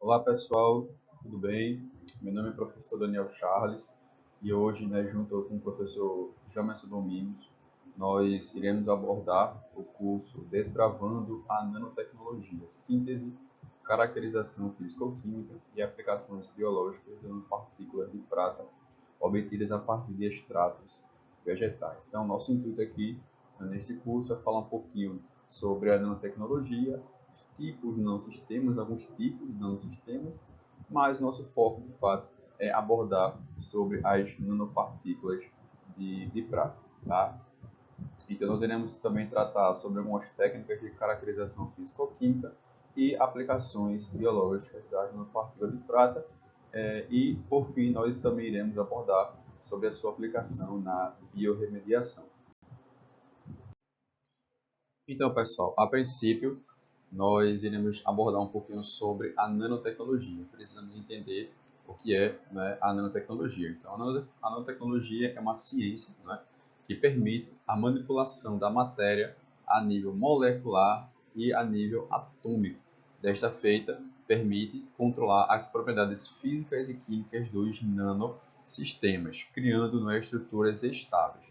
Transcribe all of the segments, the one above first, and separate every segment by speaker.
Speaker 1: Olá pessoal, tudo bem? Meu nome é professor Daniel Charles e hoje, junto com o professor Jamerson Domingos, nós iremos abordar o curso Desbravando a Nanotecnologia, Síntese, Caracterização Físico-Química e Aplicações Biológicas de Nanopartículas de Prata obtidas a partir de extratos vegetais. Então, nosso intuito aqui, nesse curso, é falar um pouquinho sobre a nanotecnologia, tipos de nanosistemas, alguns tipos de nanosistemas, mas nosso foco, de fato, é abordar sobre as nanopartículas de prata. Tá? Então, nós iremos também tratar sobre algumas técnicas de caracterização físico-química e aplicações biológicas das nanopartículas de prata. E, por fim, nós também iremos abordar sobre a sua aplicação na biorremediação. Então, pessoal, a princípio, nós iremos abordar um pouquinho sobre a nanotecnologia. Precisamos entender o que é, a nanotecnologia. Então, a nanotecnologia é uma ciência, que permite a manipulação da matéria a nível molecular e a nível atômico. Desta feita, permite controlar as propriedades físicas e químicas dos nanosistemas, criando estruturas estáveis.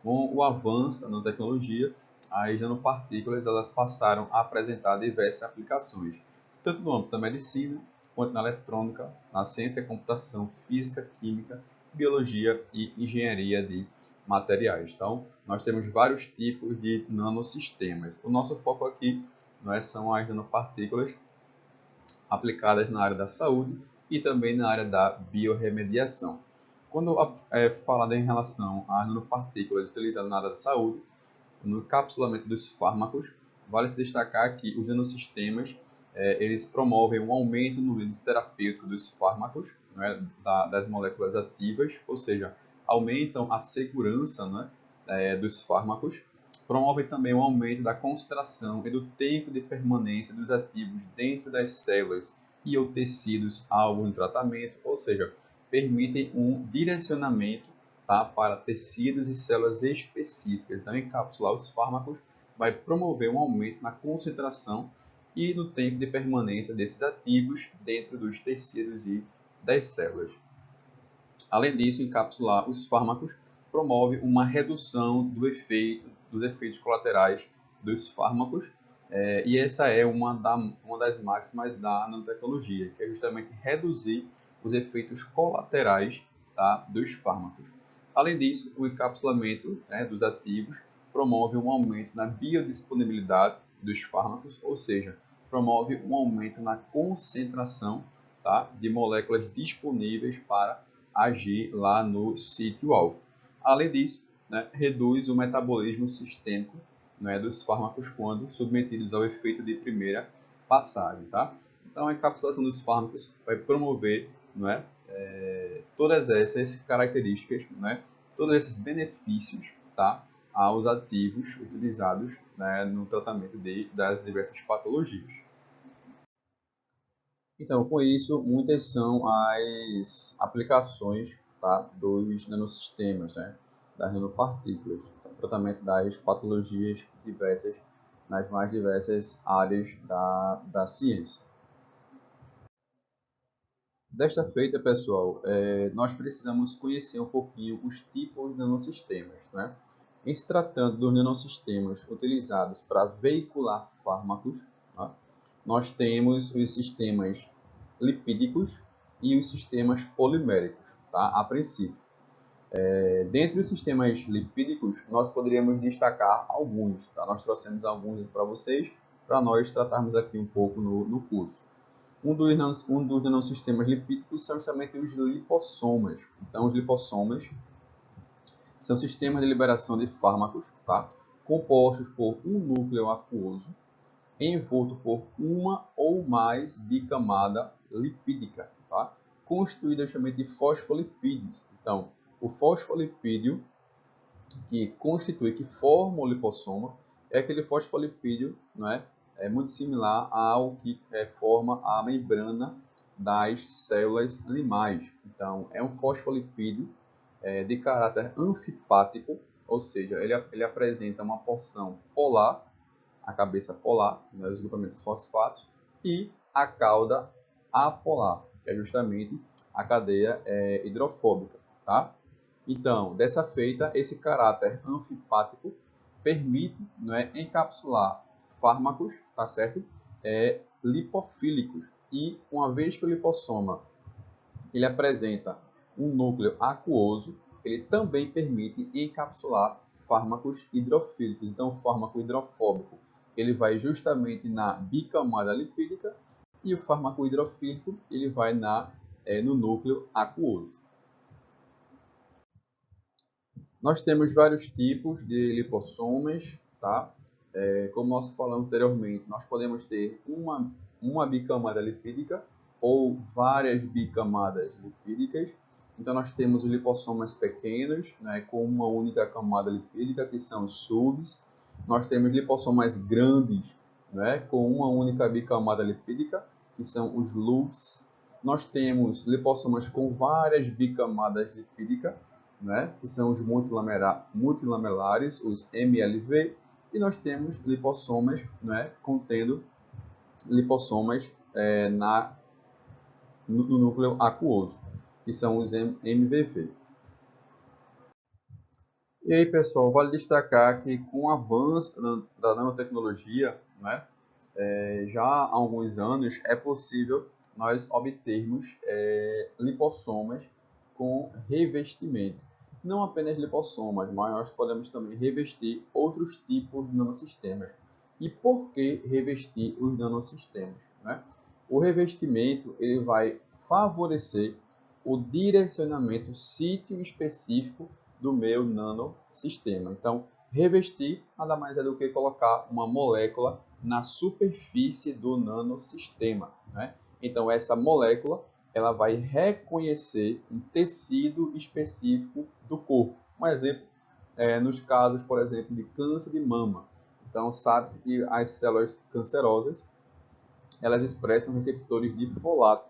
Speaker 1: Com o avanço da nanotecnologia, as nanopartículas elas passaram a apresentar diversas aplicações, tanto no âmbito da medicina, quanto na eletrônica, na ciência da computação, física, química, biologia e engenharia de materiais. Então, nós temos vários tipos de nanosistemas. O nosso foco aqui são as nanopartículas aplicadas na área da saúde e também na área da biorremediação. Quando falado em relação às nanopartículas utilizadas na área da saúde, no encapsulamento dos fármacos, vale se destacar que os nanosistemas eles promovem um aumento no índice terapêutico dos fármacos, das moléculas ativas, ou seja, aumentam a segurança dos fármacos, promovem também um aumento da concentração e do tempo de permanência dos ativos dentro das células e ou tecidos alvo de tratamento, ou seja, permitem um direcionamento para tecidos e células específicas. Então, encapsular os fármacos vai promover um aumento na concentração e no tempo de permanência desses ativos dentro dos tecidos e das células. Além disso, encapsular os fármacos promove uma redução dos efeitos colaterais dos fármacos, e essa é uma das máximas da nanotecnologia, que é justamente reduzir os efeitos colaterais dos fármacos. Além disso, o encapsulamento dos ativos promove um aumento na biodisponibilidade dos fármacos, ou seja, promove um aumento na concentração de moléculas disponíveis para agir lá no sítio-alvo. Além disso, reduz o metabolismo sistêmico dos fármacos quando submetidos ao efeito de primeira passagem. Então, a encapsulação dos fármacos vai promover todas essas características, todos esses benefícios aos ativos utilizados no tratamento das diversas patologias. Então, com isso, muitas são as aplicações dos nanosistemas, das nanopartículas, para o tratamento das patologias diversas nas mais diversas áreas da ciência. Desta feita, pessoal, nós precisamos conhecer um pouquinho os tipos de nanosistemas. Em se tratando dos nanosistemas utilizados para veicular fármacos, nós temos os sistemas lipídicos e os sistemas poliméricos, a princípio. Dentre os sistemas lipídicos, nós poderíamos destacar alguns. Nós trouxemos alguns para vocês, para nós tratarmos aqui um pouco no curso. Um dos nanosistemas lipídicos são justamente os lipossomas. Então, os lipossomas são sistemas de liberação de fármacos, compostos por um núcleo aquoso, envolto por uma ou mais bicamada lipídica, constituída justamente de fosfolipídios. Então, o fosfolipídio que forma o lipossoma é aquele fosfolipídio, é muito similar ao que forma a membrana das células limais. Então, é um fosfolipídio de caráter anfipático, ou seja, ele apresenta uma porção polar, a cabeça polar, os grupamentos fosfatos, e a cauda apolar, que é justamente a cadeia hidrofóbica, tá? Então, dessa feita, esse caráter anfipático permite, não é, encapsular fármacos, tá certo? Lipofílicos. E uma vez que o lipossoma ele apresenta um núcleo aquoso, ele também permite encapsular fármacos hidrofílicos. Então, o fármaco hidrofóbico ele vai justamente na bicamada lipídica e o fármaco hidrofílico ele vai no núcleo aquoso. Nós temos vários tipos de lipossomas, tá? Como nós falamos anteriormente, nós podemos ter uma bicamada lipídica ou várias bicamadas lipídicas. Então, nós temos os lipossomas pequenos, né, com uma única camada lipídica, que são os SUVs. Nós temos lipossomas grandes, né, com uma única bicamada lipídica, que são os LUVs. Nós temos lipossomas com várias bicamadas lipídicas, né, que são os multilamelares, os MLV, e nós temos lipossomas, né, contendo lipossomas no núcleo aquoso, que são os MVV. E aí, pessoal, vale destacar que com o avanço da nanotecnologia, né, já há alguns anos é possível nós obtermos lipossomas com revestimento. Não apenas lipossomas, mas nós podemos também revestir outros tipos de nanosistemas. E por que revestir os nanosistemas, né? O revestimento ele vai favorecer o direcionamento sítio específico do meu nanosistema. Então, revestir nada mais é do que colocar uma molécula na superfície do nanosistema, né? Então, essa molécula ela vai reconhecer um tecido específico do corpo. Um exemplo, nos casos, por exemplo, de câncer de mama. Então, sabe-se que as células cancerosas elas expressam receptores de folato.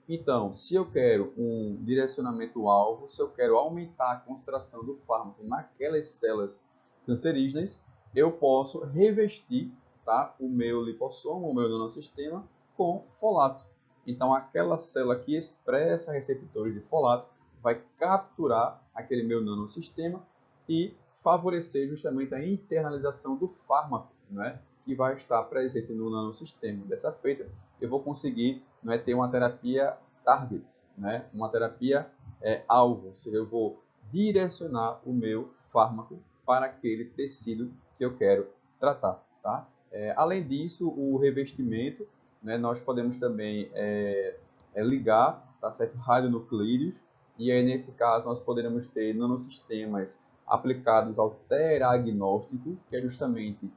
Speaker 1: Então, se eu quero um direcionamento-alvo, se eu quero aumentar a concentração do fármaco naquelas células cancerígenas, eu posso revestir, tá, o meu lipossoma, o meu nanosistema, com folato. Então, aquela célula que expressa receptores de folato vai capturar aquele meu nanosistema e favorecer justamente a internalização do fármaco, né, que vai estar presente no nanosistema. Dessa feita, eu vou conseguir, né, ter uma terapia target, né, uma terapia alvo, ou seja, eu vou direcionar o meu fármaco para aquele tecido que eu quero tratar, tá? Além disso, o revestimento, né, nós podemos também ligar, tá certo, radionuclídeos, e aí nesse caso nós poderemos ter nanosistemas aplicados ao teragnóstico, que é justamente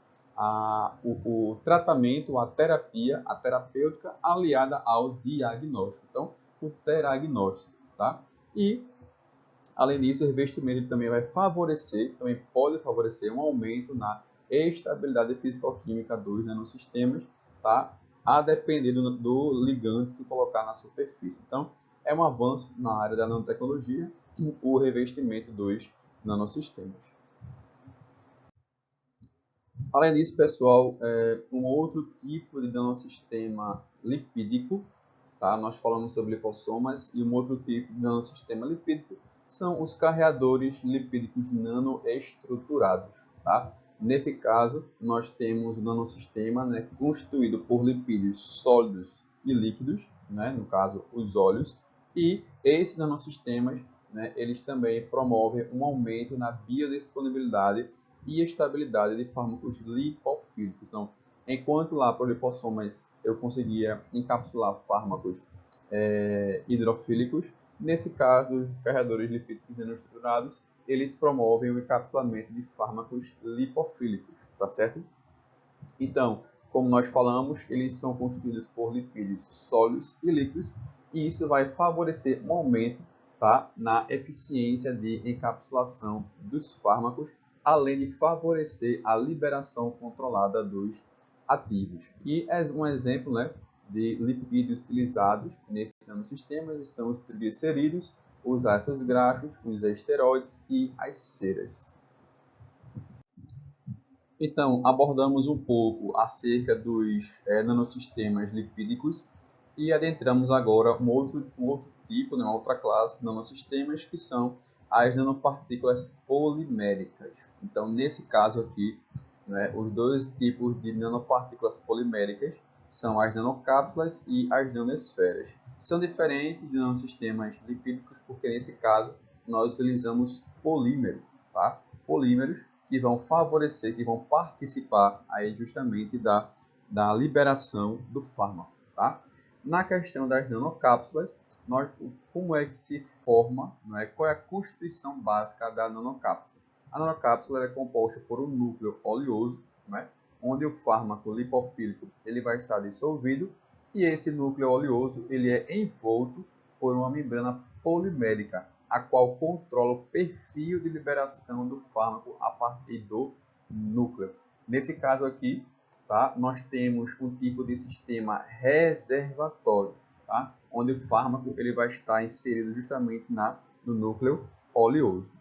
Speaker 1: o tratamento, a terapêutica aliada ao diagnóstico. Então, o teragnóstico, tá? E, além disso, o revestimento também vai favorecer, também pode favorecer um aumento na estabilidade físico-química dos nanosistemas, tá? A depender do ligante que colocar na superfície. Então, é um avanço na área da nanotecnologia, o revestimento dos nanosistemas. Além disso, pessoal, um outro tipo de nanosistema lipídico, tá? Nós falamos sobre lipossomas, e um outro tipo de nanosistema lipídico são os carreadores lipídicos nanoestruturados, tá? Nesse caso, nós temos o nanosistema, né, constituído por lipídios sólidos e líquidos, né, no caso, os óleos, e esses nanosistemas, né, eles também promovem um aumento na biodisponibilidade e estabilidade de fármacos lipofílicos. Então, enquanto lá para os lipossomas eu conseguia encapsular fármacos hidrofílicos, nesse caso, os carreadores lipídicos nanoestruturados, eles promovem o encapsulamento de fármacos lipofílicos, tá certo? Então, como nós falamos, eles são constituídos por lipídios sólidos e líquidos, e isso vai favorecer um aumento, tá, na eficiência de encapsulação dos fármacos, além de favorecer a liberação controlada dos ativos. E um exemplo, né, de lipídios utilizados nesses nanosistemas estão os triglicerídeos, os ácidos graxos, os esteroides e as ceras. Então, abordamos um pouco acerca dos nanosistemas lipídicos E adentramos agora um outro tipo, uma outra classe de nanosistemas, que são as nanopartículas poliméricas. Então, nesse caso aqui, né, os dois tipos de nanopartículas poliméricas são as nanocápsulas e as nanosferas. São diferentes de nanosistemas lipídicos porque, nesse caso, nós utilizamos polímeros, tá? Polímeros que vão favorecer, que vão participar aí justamente da liberação do fármaco, tá? Na questão das nanocápsulas, como é que se forma, né? Qual é a constituição básica da nanocápsula? A nanocápsula é composta por um núcleo oleoso, né? Onde o fármaco lipofílico ele vai estar dissolvido, e esse núcleo oleoso ele é envolto por uma membrana polimérica, a qual controla o perfil de liberação do fármaco a partir do núcleo. Nesse caso aqui, tá, nós temos um tipo de sistema reservatório, tá, onde o fármaco ele vai estar inserido justamente no núcleo oleoso.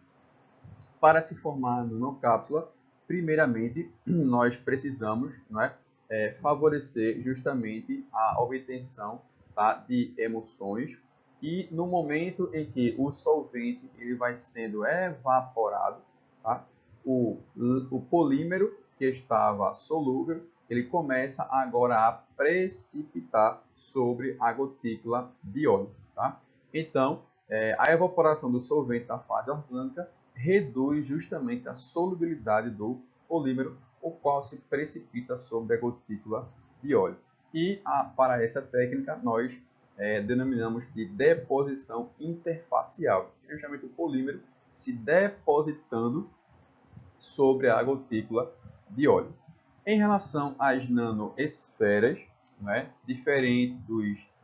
Speaker 1: Para se formar a nanocápsula, primeiramente, nós precisamos, favorecer justamente a obtenção, tá, de emulsões, e no momento em que o solvente ele vai sendo evaporado, tá, o polímero que estava solúvel, ele começa agora a precipitar sobre a gotícula de óleo. Tá? Então, a evaporação do solvente da fase orgânica reduz justamente a solubilidade do polímero, o qual se precipita sobre a gotícula de óleo. E para essa técnica nós denominamos de deposição interfacial, justamente o polímero se depositando sobre a gotícula de óleo. Em relação às nanoesferas, diferente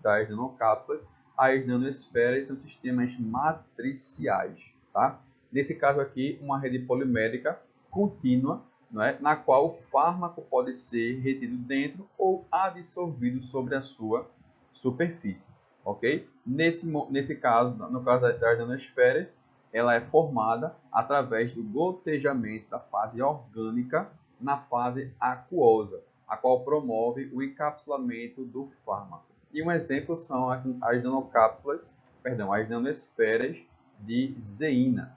Speaker 1: das nanocápsulas, as nanoesferas são sistemas matriciais. Tá? Nesse caso aqui, uma rede polimérica contínua, na qual o fármaco pode ser retido dentro ou absorvido sobre a sua superfície. Okay? Nesse caso, no caso das nanoesferas, ela é formada através do gotejamento da fase orgânica na fase aquosa, a qual promove o encapsulamento do fármaco. E um exemplo são as nanoesferas de zeína.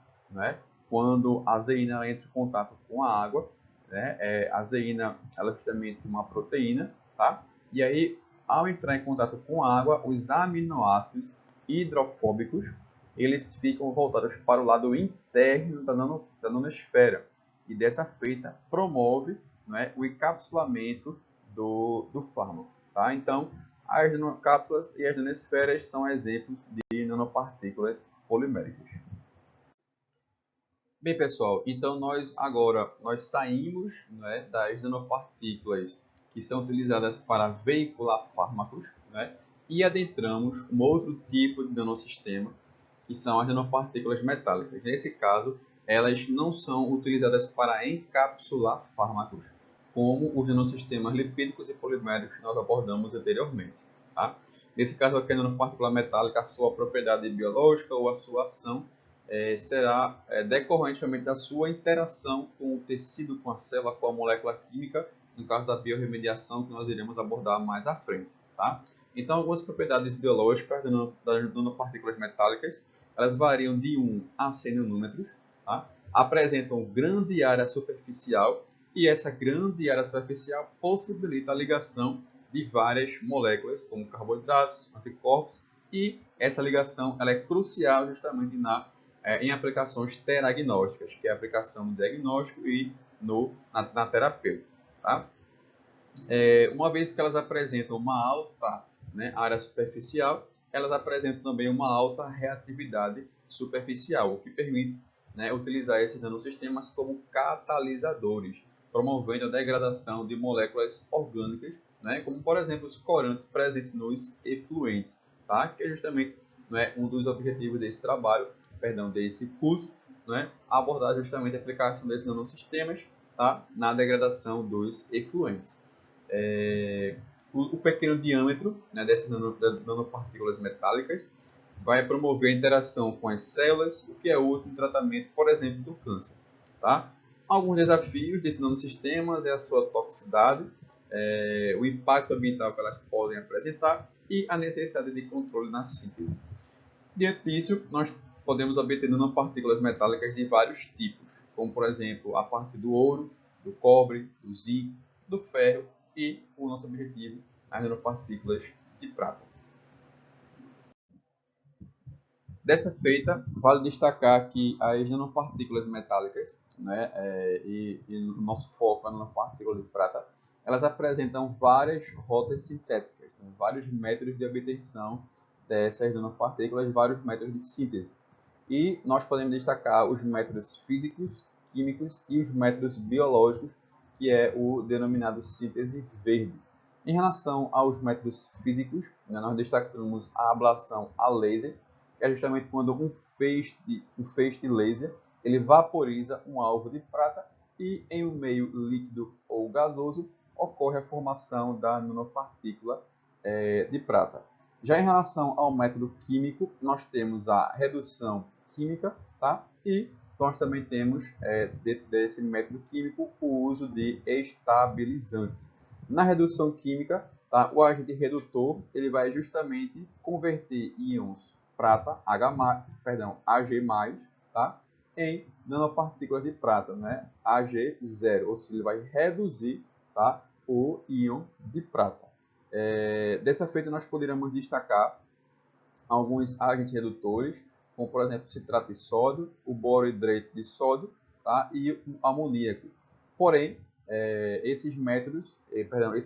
Speaker 1: Quando a zeína entra em contato com a água, a zeína ela é justamente uma proteína, tá? E aí, ao entrar em contato com a água, os aminoácidos hidrofóbicos eles ficam voltados para o lado interno da nanosfera, e dessa feita promove o encapsulamento do fármaco. Tá? Então, as nanocápsulas e as nanosferas são exemplos de nanopartículas poliméricas. Bem, pessoal, então nós saímos das nanopartículas que são utilizadas para veicular fármacos, e adentramos um outro tipo de nanossistema, que são as nanopartículas metálicas. Nesse caso, elas não são utilizadas para encapsular fármacos, como os nanossistemas lipídicos e poliméricos que nós abordamos anteriormente. Tá? Nesse caso aqui, a nanopartícula metálica, a sua propriedade biológica ou a sua ação será decorrente da sua interação com o tecido, com a célula, com a molécula química, no caso da biorremediação, que nós iremos abordar mais à frente. Tá? Então, algumas propriedades biológicas das nanopartículas metálicas, elas variam de 1 a 100 nanômetros, tá? Apresentam grande área superficial, e essa grande área superficial possibilita a ligação de várias moléculas, como carboidratos, anticorpos, e essa ligação ela é crucial justamente em aplicações teragnósticas, que é a aplicação no diagnóstico e na terapêutica. Tá? Uma vez que elas apresentam uma alta área superficial, elas apresentam também uma alta reatividade superficial, o que permite utilizar esses nanosistemas como catalisadores, promovendo a degradação de moléculas orgânicas, como, por exemplo, os corantes presentes nos efluentes, tá? Que é justamente um dos objetivos desse trabalho, desse curso, abordar justamente a aplicação desses nanosistemas, tá? Na degradação dos efluentes. O pequeno diâmetro dessas nanopartículas metálicas vai promover a interação com as células, o que é útil no tratamento, por exemplo, do câncer. Tá? Alguns desafios desses nanosistemas é a sua toxicidade, o impacto ambiental que elas podem apresentar e a necessidade de controle na síntese. Diante disso, nós podemos obter nanopartículas metálicas de vários tipos, como por exemplo a partir do ouro, do cobre, do zinco, do ferro e o nosso objetivo, as nanopartículas de prata. Dessa feita, vale destacar que as nanopartículas metálicas, né, e o nosso foco é na nanopartícula de prata, elas apresentam várias rotas sintéticas, né, vários métodos de obtenção dessas nanopartículas, vários métodos de síntese. E nós podemos destacar os métodos físicos, químicos e os métodos biológicos, que é o denominado síntese verde. Em relação aos métodos físicos, né, nós destacamos a ablação a laser, que é justamente quando um feixe de laser ele vaporiza um alvo de prata e em um meio líquido ou gasoso ocorre a formação da nanopartícula de prata. Já em relação ao método químico, nós temos a redução química, tá? E nós também temos, dentro desse método químico, o uso de estabilizantes. Na redução química, tá? O agente redutor ele vai justamente converter íons prata, Ag+, tá? Em nanopartículas de prata, né? Ag0, ou seja, ele vai reduzir, tá? O íon de prata. Dessa feita, nós poderíamos destacar alguns agentes redutores, como por exemplo, citrato de sódio, o borohidrato de sódio, tá? E o amoníaco. Porém, esses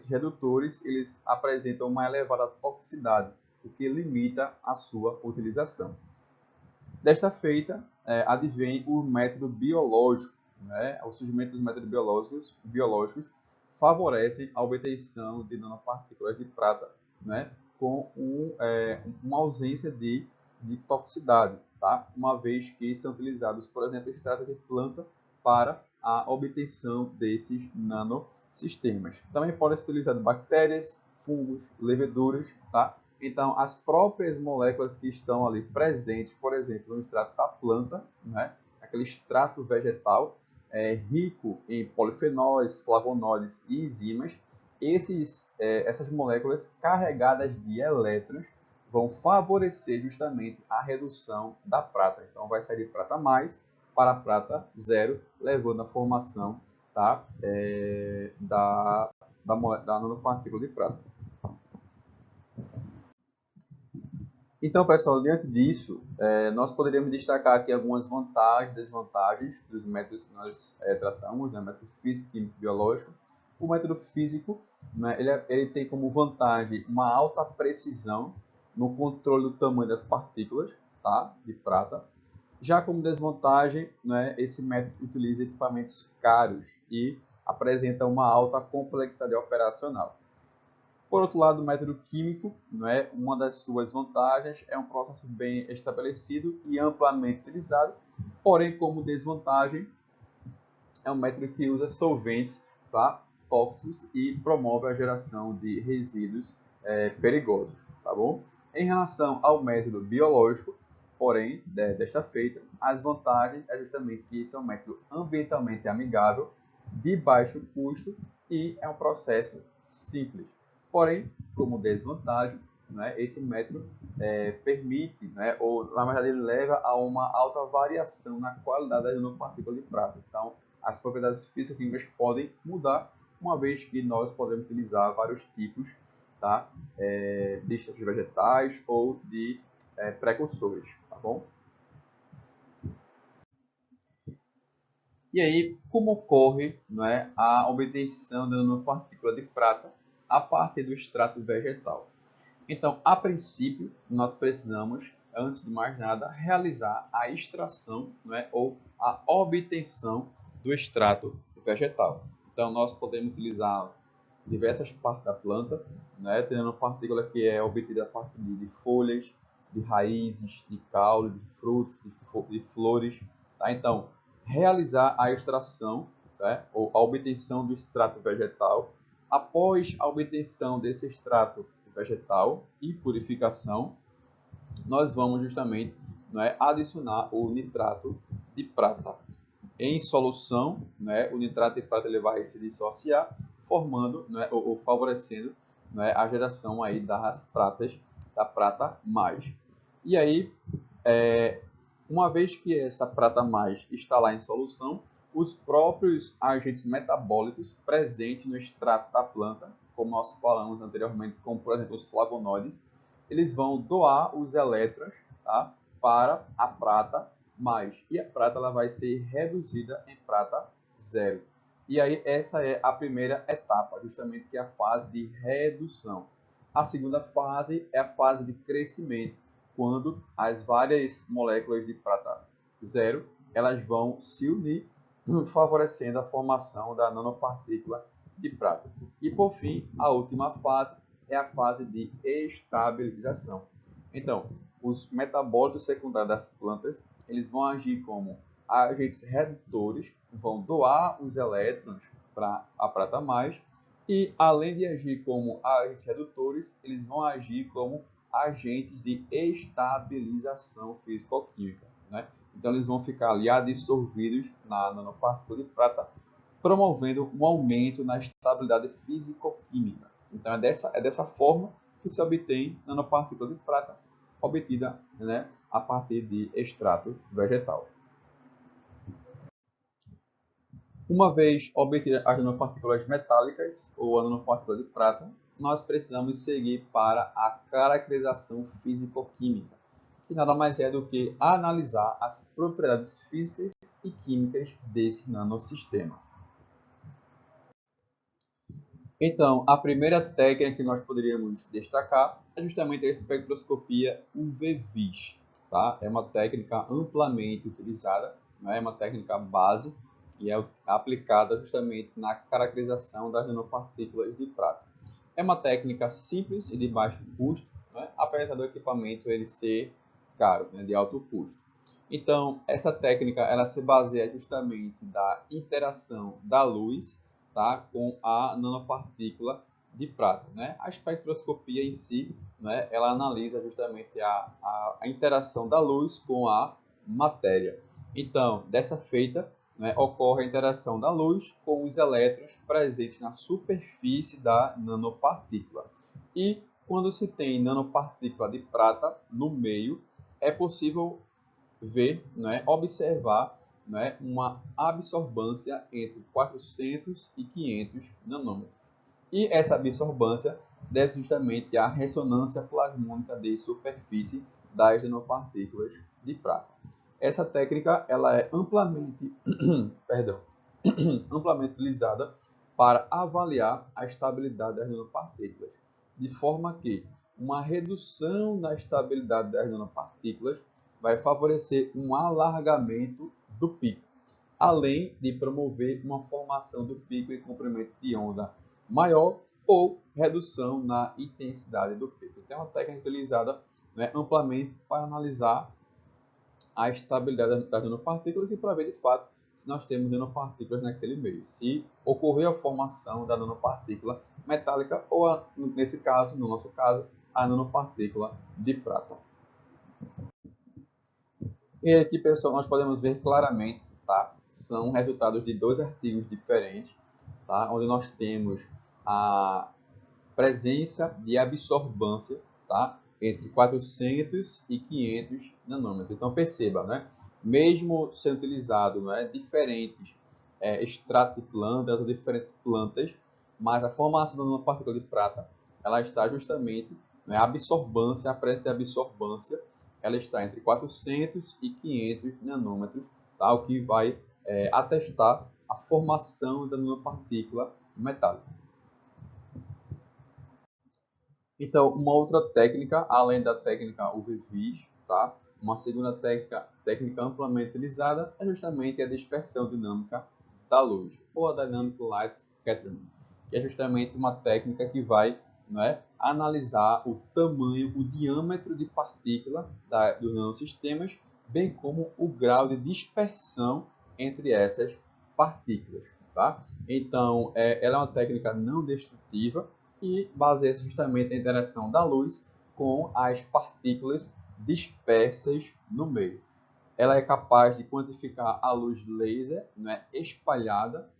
Speaker 1: redutores, eles apresentam uma elevada toxicidade, o que limita a sua utilização. Desta feita, advém o método biológico, né? O surgimento dos métodos biológicos favorecem a obtenção de nanopartículas de prata, né? Com uma ausência de toxicidade, tá? Uma vez que são utilizados, por exemplo, extratos de planta para a obtenção desses nanosistemas. Também podem ser utilizados bactérias, fungos, leveduras, tá? Então, as próprias moléculas que estão ali presentes, por exemplo, no extrato da planta, né? Aquele extrato vegetal, rico em polifenóis, flavonoides e enzimas, essas moléculas carregadas de elétrons vão favorecer justamente a redução da prata. Então, vai sair de prata mais para prata zero, levando à formação, tá? Da nanopartícula de prata. Então, pessoal, diante disso, nós poderíamos destacar aqui algumas vantagens e desvantagens dos métodos que nós tratamos, né? Método físico, químico e biológico. O método físico, né, ele tem como vantagem uma alta precisão no controle do tamanho das partículas, tá? De prata. Já como desvantagem, né, esse método utiliza equipamentos caros e apresenta uma alta complexidade operacional. Por outro lado, o método químico, né, uma das suas vantagens é um processo bem estabelecido e amplamente utilizado, porém, como desvantagem, é um método que usa solventes, tá, tóxicos e promove a geração de resíduos perigosos. Tá bom? Em relação ao método biológico, porém, desta feita, as vantagens é justamente que esse é um método ambientalmente amigável, de baixo custo e é um processo simples. Porém, como desvantagem, né, esse método permite, né, ou na verdade ele leva a uma alta variação na qualidade da nanopartícula de prata. Então, as propriedades físico-químicas podem mudar, uma vez que nós podemos utilizar vários tipos, tá, de extratos vegetais ou de precursores, tá bom? E aí, como ocorre, né, a obtenção da nanopartícula de prata a partir do extrato vegetal? Então, a princípio, nós precisamos, antes de mais nada, realizar a extração, né, ou a obtenção do extrato vegetal. Então, nós podemos utilizar diversas partes da planta, né, tendo partícula que é obtida a partir de folhas, de raízes, de caule, de frutos, de flores. Tá? Então, realizar a extração, né, ou a obtenção do extrato vegetal. Após a obtenção desse extrato vegetal e purificação, nós vamos justamente, né, adicionar o nitrato de prata. Em solução, né, o nitrato de prata ele vai se dissociar, formando, né, ou favorecendo né, a geração aí das pratas, da prata mais. E aí, uma vez que essa prata mais está lá em solução, os próprios agentes metabólicos presentes no extrato da planta, como nós falamos anteriormente, como por exemplo os flavonoides, eles vão doar os elétrons, tá, para a prata mais. E a prata ela vai ser reduzida em prata zero. E aí essa é a primeira etapa, justamente que é a fase de redução. A segunda fase é a fase de crescimento, quando as várias moléculas de prata zero elas vão se unir, favorecendo a formação da nanopartícula de prata. E por fim, a última fase é a fase de estabilização. Então, os metabólitos secundários das plantas eles vão agir como agentes redutores, vão doar os elétrons para a prata mais e, além de agir como agentes redutores, eles vão agir como agentes de estabilização físico-química, né? Então, eles vão ficar ali adsorvidos na nanopartícula de prata, promovendo um aumento na estabilidade físico-química. Então, é dessa forma que se obtém nanopartícula de prata obtida, né, a partir de extrato vegetal. Uma vez obtidas as nanopartículas metálicas ou a nanopartícula de prata, nós precisamos seguir para a caracterização físico-química, que nada mais é do que analisar as propriedades físicas e químicas desse nanossistema. Então, a primeira técnica que nós poderíamos destacar é justamente a espectroscopia UV-Vis. Tá? É uma técnica amplamente utilizada, né? É uma técnica base e é aplicada justamente na caracterização das nanopartículas de prata. É uma técnica simples e de baixo custo, né? Apesar do equipamento ele ser caro, né? De alto custo. Então, essa técnica ela se baseia justamente da interação da luz, tá, com a nanopartícula de prata, né? A espectroscopia em si, né, ela analisa justamente a interação da luz com a matéria. Então, dessa feita, né, ocorre a interação da luz com os elétrons presentes na superfície da nanopartícula. E quando se tem nanopartícula de prata no meio, é possível ver, né, observar, né, uma absorbância entre 400 e 500 nanômetros. E essa absorbância deve justamente à ressonância plasmônica de superfície das nanopartículas de prata. Essa técnica ela é amplamente, amplamente utilizada para avaliar a estabilidade das nanopartículas, de forma que uma redução da estabilidade das nanopartículas vai favorecer um alargamento do pico, além de promover uma formação do pico em comprimento de onda maior ou redução na intensidade do pico. Então, é uma técnica utilizada, né, amplamente para analisar a estabilidade das nanopartículas e para ver de fato se nós temos nanopartículas naquele meio, se ocorreu a formação da nanopartícula metálica ou, nesse caso, no nosso caso, a nanopartícula de prata. E aqui, pessoal, nós podemos ver claramente, tá? São resultados de dois artigos diferentes, tá? Onde nós temos a presença de absorbância, tá? Entre 400 e 500 nanômetros. Então, perceba, né? Mesmo sendo utilizado, né, diferentes extratos de plantas ou diferentes plantas, mas a formação da nanopartícula de prata, ela está justamente, né, a absorbância, a presença de absorbância, ela está entre 400 e 500 nanômetros, tá? O que vai atestar a formação da nanopartícula metálica. Então, uma outra técnica, além da técnica UV-Vis, tá? Uma segunda técnica amplamente utilizada é justamente a dispersão dinâmica da luz, ou a Dynamic Light Scattering, que é justamente uma técnica que vai, não é, analisar o tamanho, o diâmetro de partícula dos nanosistemas, bem como o grau de dispersão entre essas partículas. Tá? Então, ela é uma técnica não destrutiva, e baseia-se justamente na interação da luz com as partículas dispersas no meio. Ela é capaz de quantificar a luz laser, né, espalhada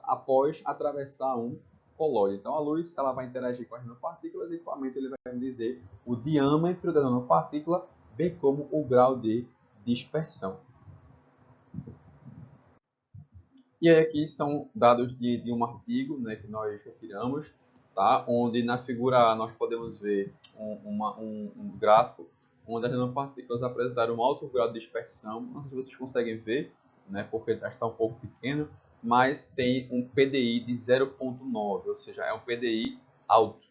Speaker 1: após atravessar um colóide. Então, a luz ela vai interagir com as nanopartículas e o equipamento ele vai me dizer o diâmetro da nanopartícula, bem como o grau de dispersão. E aí aqui são dados de um artigo, né, que nós retiramos, tá? Onde na figura A nós podemos ver um gráfico onde as nanopartículas apresentaram um alto grau de dispersão. Não sei se vocês conseguem ver, né, porque está um pouco pequeno, mas tem um PDI de 0,9, ou seja, é um PDI alto.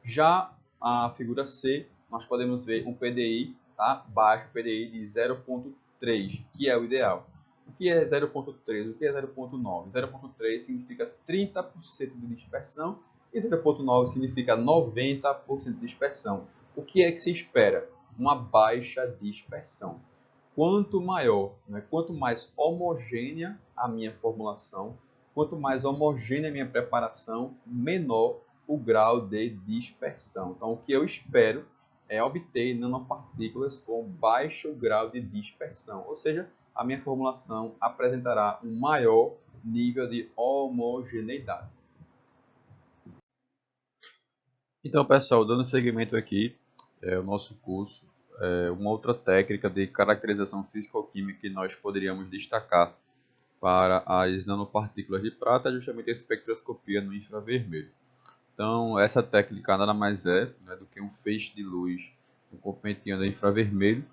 Speaker 1: Já a figura C, nós podemos ver um PDI, tá, baixo, PDI de 0,3, que é o ideal. O que é 0,3? O que é 0,9? 0,3 significa 30% de dispersão e 0,9 significa 90% de dispersão. O que é que se espera? Uma baixa dispersão. Quanto maior, né, quanto mais homogênea a minha formulação, quanto mais homogênea a minha preparação, menor o grau de dispersão. Então, o que eu espero é obter nanopartículas com baixo grau de dispersão, ou seja, a minha formulação apresentará um maior nível de homogeneidade. Então, pessoal, dando seguimento aqui ao nosso curso, uma outra técnica de caracterização físico-química que nós poderíamos destacar para as nanopartículas de prata é justamente a espectroscopia no infravermelho. Então, essa técnica nada mais é, né, do que um feixe de luz, um componente de infravermelho,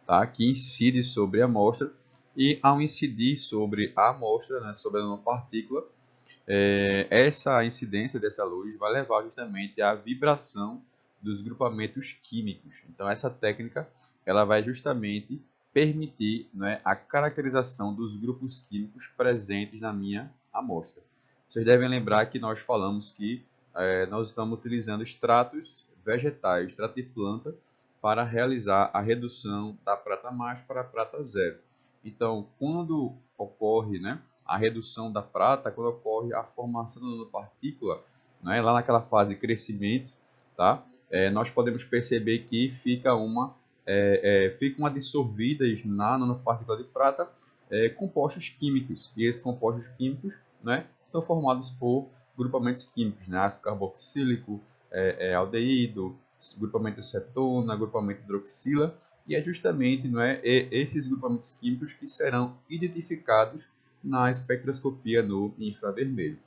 Speaker 1: tá, que incide sobre a amostra, e ao incidir sobre a amostra, né, sobre a nanopartícula, essa incidência dessa luz vai levar justamente à vibração dos grupamentos químicos. Então, essa técnica ela vai justamente permitir, né, a caracterização dos grupos químicos presentes na minha amostra. Vocês devem lembrar que nós falamos que nós estamos utilizando extratos vegetais, extrato de planta, para realizar a redução da prata mais para a prata zero. Então, quando ocorre, né, a redução da prata, quando ocorre a formação da nanopartícula, né, lá naquela fase de crescimento, tá? Nós podemos perceber que ficam dissolvidas na nanopartícula de prata compostos químicos. E esses compostos químicos, né, são formados por grupamentos químicos, né, ácido carboxílico, aldeído, grupamento cetona, grupamento hidroxila, e é justamente, não é, esses grupamentos químicos que serão identificados na espectroscopia no infravermelho.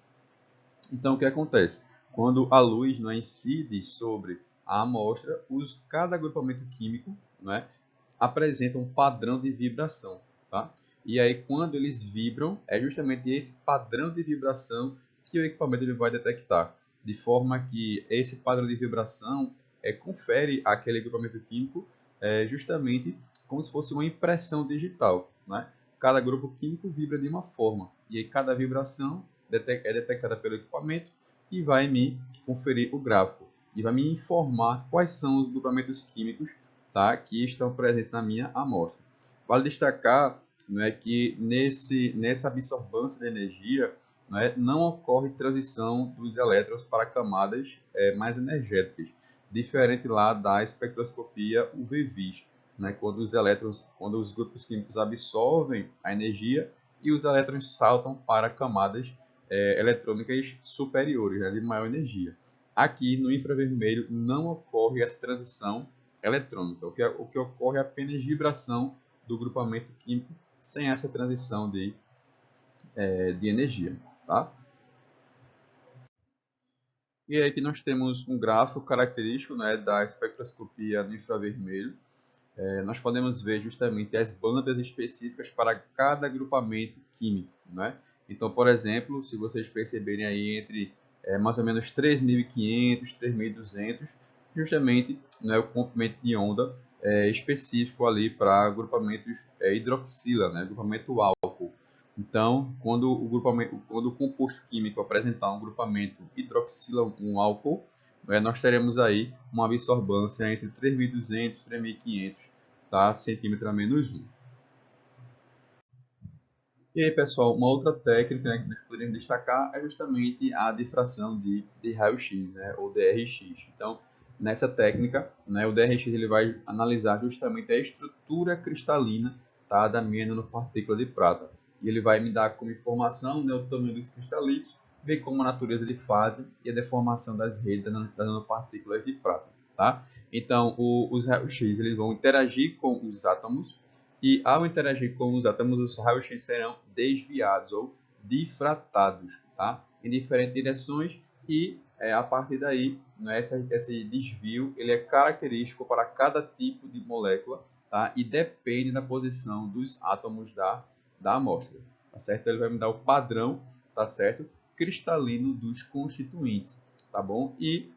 Speaker 1: Então, o que acontece? Quando a luz não incide sobre a amostra, cada agrupamento químico, não é, apresenta um padrão de vibração. Tá? E aí, quando eles vibram, é justamente esse padrão de vibração que o equipamento ele vai detectar. De forma que esse padrão de vibração confere àquele agrupamento químico justamente como se fosse uma impressão digital. Né? Cada grupo químico vibra de uma forma. E aí, cada vibração é detectada pelo equipamento e vai me conferir o gráfico. E vai me informar quais são os grupamentos químicos, tá, que estão presentes na minha amostra. Vale destacar, né, que nessa absorvância de energia, né, não ocorre transição dos elétrons para camadas mais energéticas, diferente lá da espectroscopia UV-Vis, né, quando os grupos químicos absorvem a energia e os elétrons saltam para camadas eletrônicas superiores, né, de maior energia. Aqui no infravermelho não ocorre essa transição eletrônica. O que ocorre é apenas vibração do grupamento químico sem essa transição de energia. Tá? E aí aqui nós temos um gráfico característico, né, da espectroscopia no infravermelho. Nós podemos ver justamente as bandas específicas para cada agrupamento químico. Né? Então, por exemplo, se vocês perceberem aí entre mais ou menos 3.500, 3.200, justamente, né, o comprimento de onda específico ali para agrupamentos hidroxila, né, agrupamento álcool. Então, quando o composto químico apresentar um grupamento hidroxila, um álcool, nós teremos aí uma absorvância entre 3.200 e 3.500, tá? Centímetro a menos 1. E aí, pessoal, uma outra técnica, né, que nós poderíamos destacar é justamente a difração de raio-x, né, ou DRX. Então, nessa técnica, né, o DRX ele vai analisar justamente a estrutura cristalina, tá, da minha nanopartícula de prata. E ele vai me dar como informação, né, o tamanho dos cristalitos, ver como a natureza de fase e a deformação das redes das nanopartículas de prata, tá? Então, os raios-x eles vão interagir com os átomos e, ao interagir com os átomos, os raios-x serão desviados ou difratados, tá? Em diferentes direções e, a partir daí, né, esse desvio ele é característico para cada tipo de molécula, tá? E depende da posição dos átomos da amostra, tá certo? Então, ele vai me dar o padrão, tá certo? Cristalino dos constituintes, tá bom? E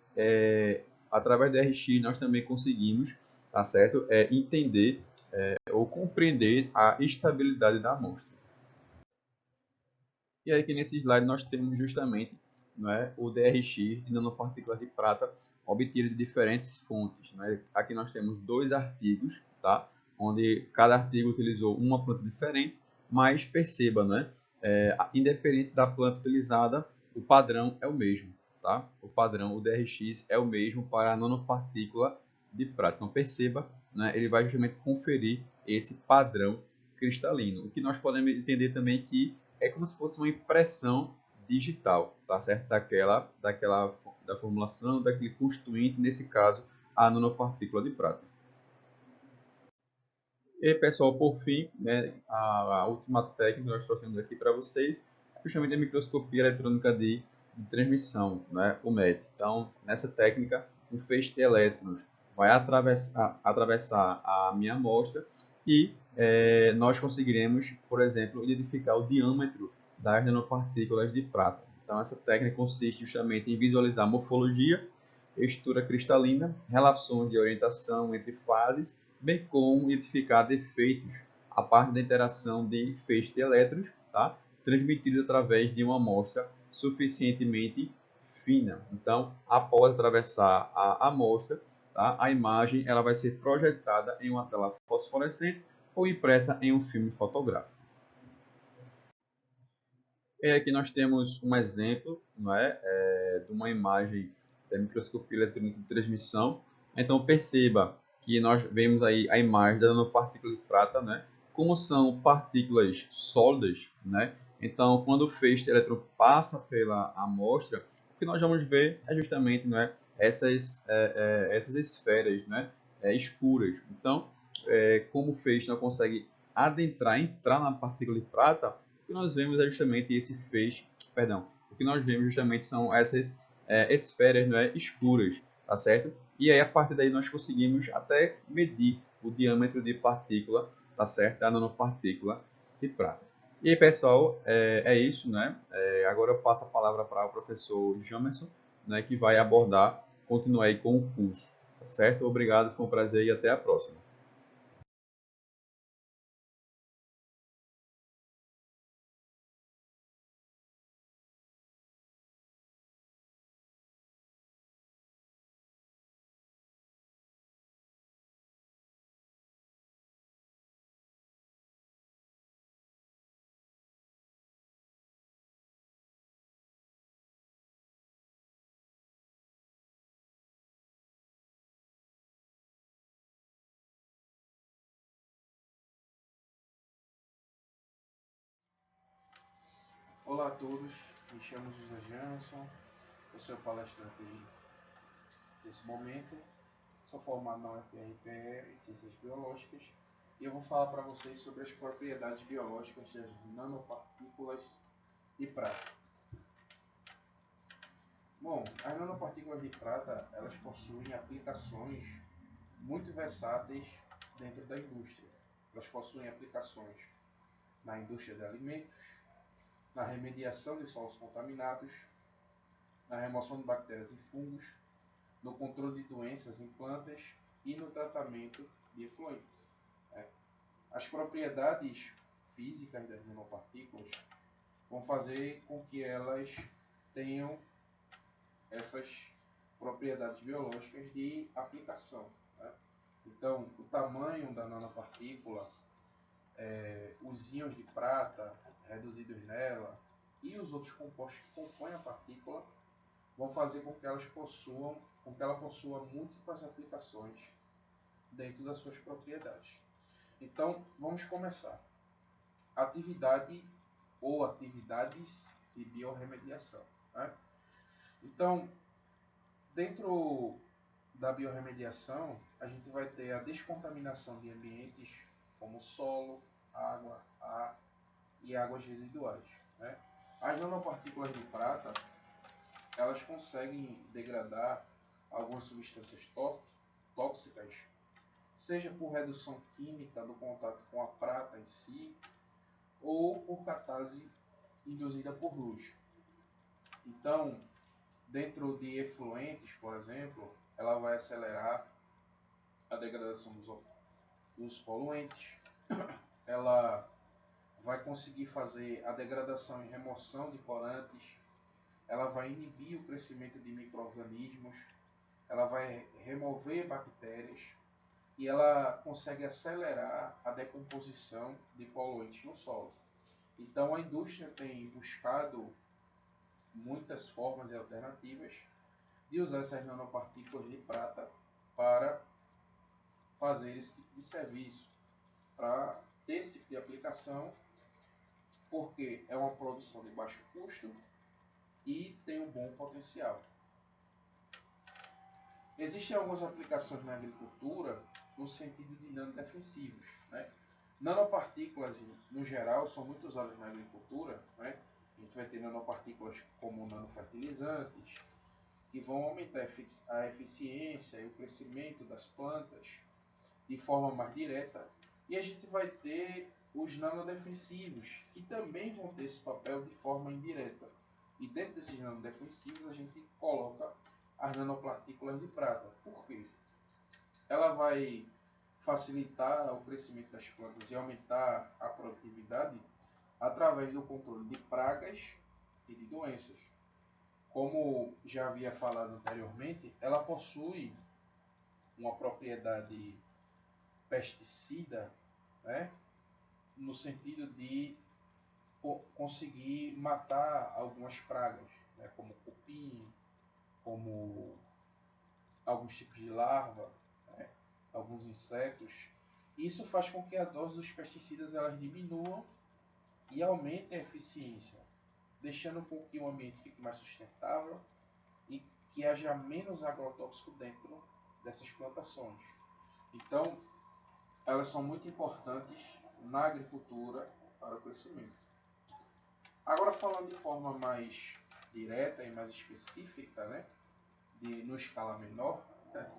Speaker 1: através da RX nós também conseguimos, tá certo? Entender ou compreender a estabilidade da amostra. E aí aqui nesse slide nós temos justamente, não é, o DRX de nanopartículas de prata obtido de diferentes fontes. Não é? Aqui nós temos 2 artigos, tá? Onde cada artigo utilizou uma planta diferente, mas perceba, não é? Independente da planta utilizada, o padrão é o mesmo, tá? O padrão, o DRX, é o mesmo para a nanopartícula de prata. Então perceba, né? Ele vai justamente conferir esse padrão cristalino. O que nós podemos entender também que é como se fosse uma impressão digital, tá certo? Da formulação, daquele constituinte, nesse caso, a nanopartícula de prata. E pessoal, por fim, né, a última técnica que nós trouxemos aqui para vocês é justamente a microscopia eletrônica de transmissão, né, o MET. Então, nessa técnica, um feixe de elétrons vai atravessar a minha amostra e nós conseguiremos, por exemplo, identificar o diâmetro das nanopartículas de prata. Então, essa técnica consiste justamente em visualizar a morfologia, estrutura cristalina, relações de orientação entre fases, bem como identificar defeitos a parte da interação de feixe de elétrons, tá? Transmitido através de uma amostra suficientemente fina. Então, após atravessar a amostra, tá? A imagem ela vai ser projetada em uma tela fosforescente ou impressa em um filme fotográfico. E aqui nós temos um exemplo, não é, de uma imagem da microscopia eletrônica de transmissão. Então perceba que nós vemos aí a imagem da nanopartícula de prata, né? Como são partículas sólidas, né? Então quando o feixe de elétron passa pela amostra, o que nós vamos ver é justamente, né, essas esferas, né, escuras. Então, como o feixe não consegue entrar na partícula de prata, o que nós vemos é justamente esse feixe, perdão, o que nós vemos justamente são essas esferas, não é, escuras, tá certo? E aí a partir daí nós conseguimos até medir o diâmetro de partícula, tá certo? Da nanopartícula de prata. E aí pessoal, é isso, né? Agora eu passo a palavra para o professor Jamerson, né, que vai continuar aí com o curso, tá certo? Obrigado, foi um prazer e até a próxima.
Speaker 2: Olá a todos, me chamo José Jansson, eu sou palestrante desse momento, sou formado na UFRPE em Ciências Biológicas e eu vou falar para vocês sobre as propriedades biológicas das nanopartículas de prata. Bom, as nanopartículas de prata elas possuem aplicações muito versáteis dentro da indústria. Elas possuem aplicações na indústria de alimentos, na remediação de solos contaminados, na remoção de bactérias e fungos, no controle de doenças em plantas e no tratamento de efluentes. As propriedades físicas das nanopartículas vão fazer com que elas tenham essas propriedades biológicas de aplicação. Né? Então, o tamanho da nanopartícula, os íons de prata reduzidos nela e os outros compostos que compõem a partícula vão fazer com que ela possua múltiplas aplicações dentro das suas propriedades. Então, vamos começar. Atividade ou atividades de biorremediação. né? Então, dentro da biorremediação, a gente vai ter a descontaminação de ambientes como solo, água, ar e águas residuais, né? As nanopartículas de prata, elas conseguem degradar algumas substâncias tóxicas, seja por redução química do contato com a prata em si, ou por catálise induzida por luz. Então, dentro de efluentes, por exemplo, ela vai acelerar a degradação dos poluentes, ela vai conseguir fazer a degradação e remoção de corantes, ela vai inibir o crescimento de micro-organismos, ela vai remover bactérias e ela consegue acelerar a decomposição de poluentes no solo. Então a indústria tem buscado muitas formas e alternativas de usar essas nanopartículas de prata para fazer esse tipo de serviço, para ter esse tipo de aplicação, porque é uma produção de baixo custo e tem um bom potencial. Existem algumas aplicações na agricultura no sentido de nanodefensivos, né? Nanopartículas, no geral, são muito usadas na agricultura, né? A gente vai ter nanopartículas como nanofertilizantes, que vão aumentar a eficiência e o crescimento das plantas de forma mais direta. E a gente vai ter os nanodefensivos, que também vão ter esse papel de forma indireta. E dentro desses nanodefensivos a gente coloca as nanopartículas de prata. Por quê? Ela vai facilitar o crescimento das plantas e aumentar a produtividade através do controle de pragas e de doenças. Como já havia falado anteriormente, ela possui uma propriedade pesticida, né, no sentido de conseguir matar algumas pragas, né, como cupim, como alguns tipos de larva, né, alguns insetos. Isso faz com que a dose dos pesticidas elas diminuam e aumente a eficiência, deixando com que o ambiente fique mais sustentável e que haja menos agrotóxico dentro dessas plantações. Então, elas são muito importantes na agricultura para o crescimento. Agora, falando de forma mais direta e mais específica, né, no escala menor, né,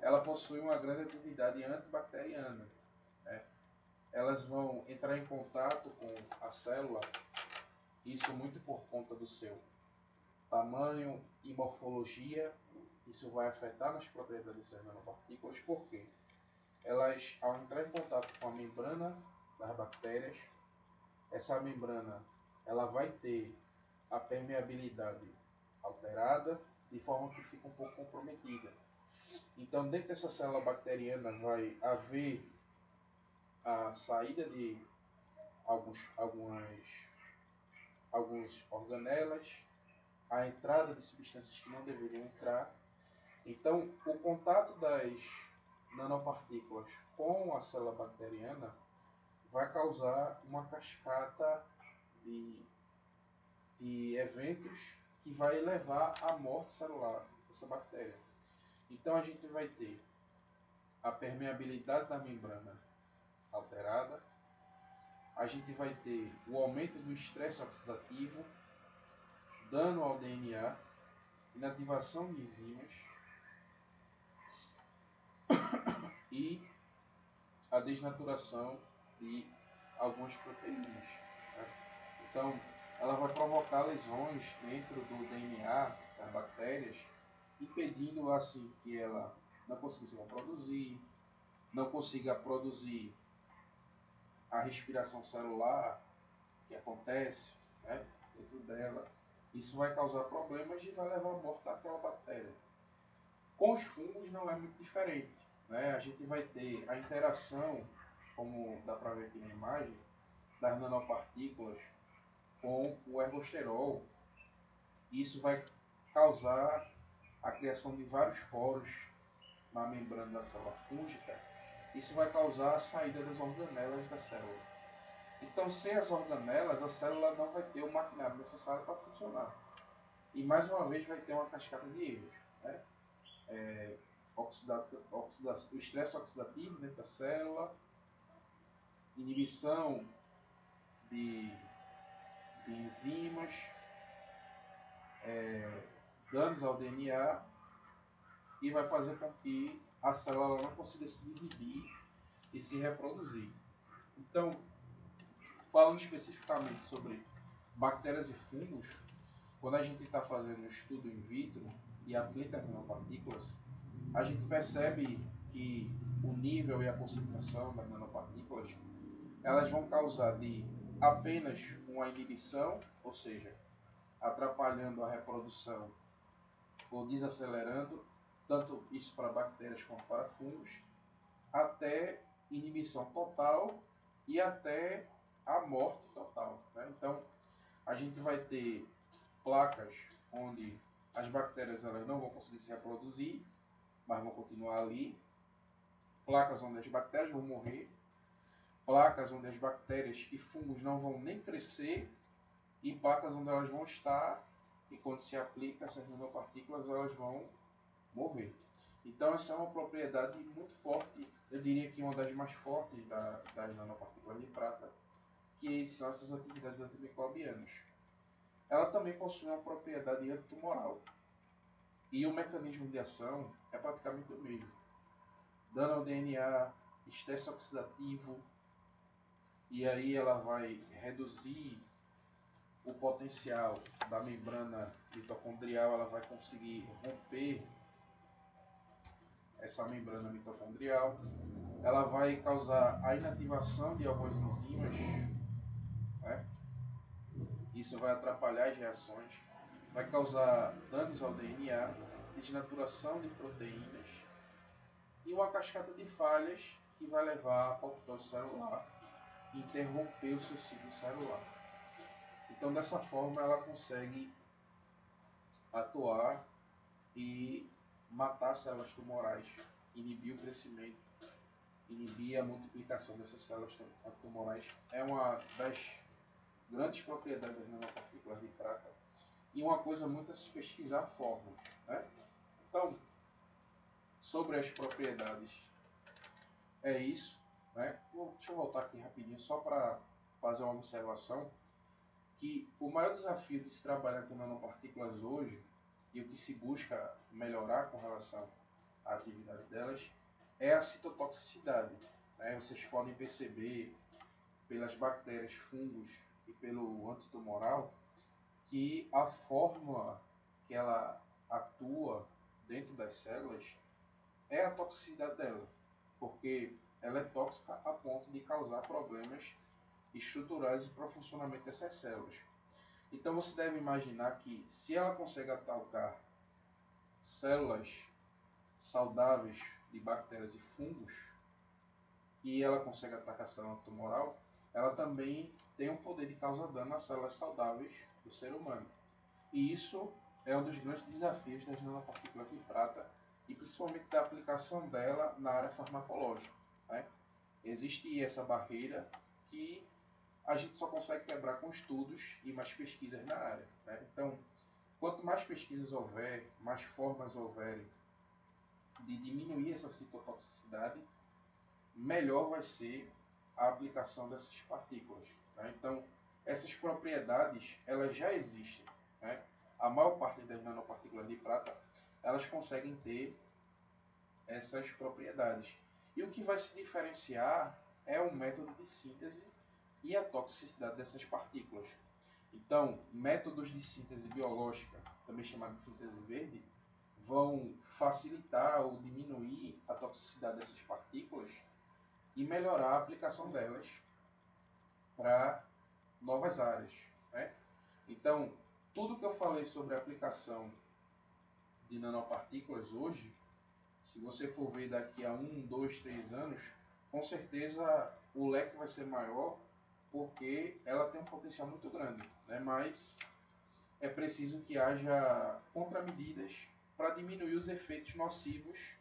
Speaker 2: ela possui uma grande atividade antibacteriana, né? Elas vão entrar em contato com a célula, isso muito por conta do seu tamanho e morfologia. Isso vai afetar nas propriedades dessas nanopartículas, porque elas, ao entrar em contato com a membrana das bactérias, essa membrana ela vai ter a permeabilidade alterada, de forma que fica um pouco comprometida. Então, dentro dessa célula bacteriana vai haver a saída de alguns organelas, a entrada de substâncias que não deveriam entrar. Então, o contato das nanopartículas com a célula bacteriana vai causar uma cascata de eventos que vai levar à morte celular dessa bactéria. Então, a gente vai ter a permeabilidade da membrana alterada, a gente vai ter o aumento do estresse oxidativo, dano ao DNA, inativação de enzimas e a desnaturação de algumas proteínas, né? Então, ela vai provocar lesões dentro do DNA das bactérias, impedindo assim que ela não consiga se reproduzir, não consiga produzir a respiração celular que acontece, né, dentro dela. Isso vai causar problemas e vai levar à morte daquela bactéria. Com os fungos não é muito diferente, né? A gente vai ter a interação, como dá para ver aqui na imagem, das nanopartículas com o ergosterol. Isso vai causar a criação de vários poros na membrana da célula fúngica. Isso vai causar a saída das organelas da célula. Então, sem as organelas, a célula não vai ter o maquinário necessário para funcionar. E mais uma vez vai ter uma cascata de erros, né? O estresse oxidativo dentro da célula, inibição de, de enzimas, danos ao DNA, e vai fazer com que a célula não consiga se dividir e se reproduzir. Então, falando especificamente sobre bactérias e fungos, quando a gente está fazendo um estudo in vitro e aplica nanopartículas, a gente percebe que o nível e a concentração das nanopartículas elas vão causar de apenas uma inibição, ou seja, atrapalhando a reprodução ou desacelerando, tanto isso para bactérias quanto para fungos, até inibição total e até a morte total, né? Então, a gente vai ter placas onde as bactérias elas não vão conseguir se reproduzir, mas vão continuar ali. Placas onde as bactérias vão morrer. Placas onde as bactérias e fungos não vão nem crescer. E placas onde elas vão estar e quando se aplica essas nanopartículas elas vão morrer. Então essa é uma propriedade muito forte, eu diria que uma das mais fortes das nanopartículas de prata, que são essas atividades antimicrobianas. Ela também possui uma propriedade antitumoral. E o mecanismo de ação é praticamente o mesmo. Dano ao DNA, estresse oxidativo, e aí ela vai reduzir o potencial da membrana mitocondrial, ela vai conseguir romper essa membrana mitocondrial, ela vai causar a inativação de algumas enzimas, né? Isso vai atrapalhar as reações, vai causar danos ao DNA, desnaturação de proteínas e uma cascata de falhas que vai levar à apoptose celular e interromper o seu ciclo celular. Então, dessa forma, ela consegue atuar e matar células tumorais, inibir o crescimento, inibir a multiplicação dessas células tumorais. É uma das grandes propriedades das nanopartículas de prata e uma coisa muito a se pesquisar fórmulas, né? Então, sobre as propriedades, é isso, né? Deixa eu voltar aqui rapidinho só para fazer uma observação que o maior desafio de se trabalhar com nanopartículas hoje e o que se busca melhorar com relação à atividade delas é a citotoxicidade, né? Vocês podem perceber pelas bactérias, fungos e pelo antitumoral que a forma que ela atua dentro das células é a toxicidade dela, porque ela é tóxica a ponto de causar problemas estruturais e para o funcionamento dessas células. Então você deve imaginar que se ela consegue atacar células saudáveis de bactérias e fungos e ela consegue atacar a célula tumoral, ela também tem o poder de causar dano às células saudáveis do ser humano. E isso é um dos grandes desafios das nanopartículas de prata e principalmente da aplicação dela na área farmacológica, né? Existe essa barreira que a gente só consegue quebrar com estudos e mais pesquisas na área, né? Então, quanto mais pesquisas houver, mais formas houverem de diminuir essa citotoxicidade, melhor vai ser a aplicação dessas partículas, né? Então, essas propriedades elas já existem, né? A maior parte das nanopartículas de prata elas conseguem ter essas propriedades. E o que vai se diferenciar é o método de síntese e a toxicidade dessas partículas. Então, métodos de síntese biológica, também chamado de síntese verde, vão facilitar ou diminuir a toxicidade dessas partículas e melhorar a aplicação delas para novas áreas, né? Então, tudo que eu falei sobre a aplicação de nanopartículas hoje, se você for ver daqui a 1, 2, 3 anos, com certeza o leque vai ser maior porque ela tem um potencial muito grande, né? Mas é preciso que haja contramedidas para diminuir os efeitos nocivos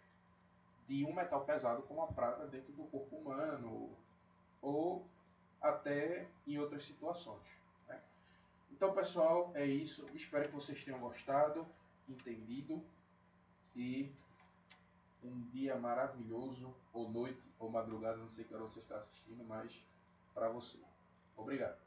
Speaker 2: de um metal pesado como a prata dentro do corpo humano ou até em outras situações, né? Então, pessoal, é isso. Espero que vocês tenham gostado, entendido e um dia maravilhoso, ou noite, ou madrugada, não sei que hora você está assistindo, mas para você. Obrigado.